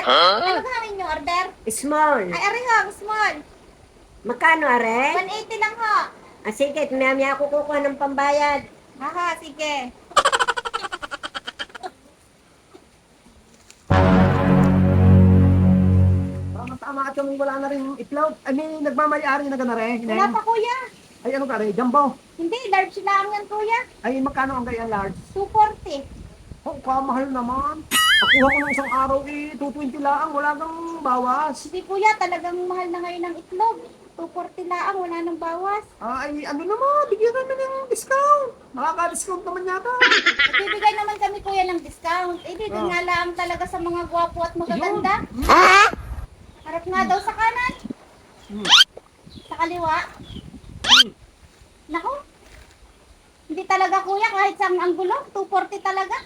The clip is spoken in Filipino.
Ano ba ang inyong order? Small. Ay, ari ho, small. Magkano, are? 180 lang ho. Ah, sige, maya ako kukuha ng pambayad. Aha, sige. Tama at yung wala na rin itlog. Ay, may nagmamayari na gana rin. Wala pa kuya. Ay, ano ka rin? Jumbo. Hindi, large lang yan kuya. Ay, magkano ang ganyan large? 240. Oh, kamahal naman. Nakuha ko ng isang araw 220 lang. Wala kang bawas. Hindi kuya, talagang mahal na ngayon ang itlog. 240 lang, wala nang bawas. Ay, ano naman, bigyan namin ng discount. Makaka-discount naman yata. Nagbibigay naman kami kuya ng discount. Eh, di doon nga lang talaga sa mga gwapo at magaganda. Harap nga daw sa kanan. Sa kaliwa. Naku. Hindi talaga kuya, kahit sa anggulo, 240 talaga.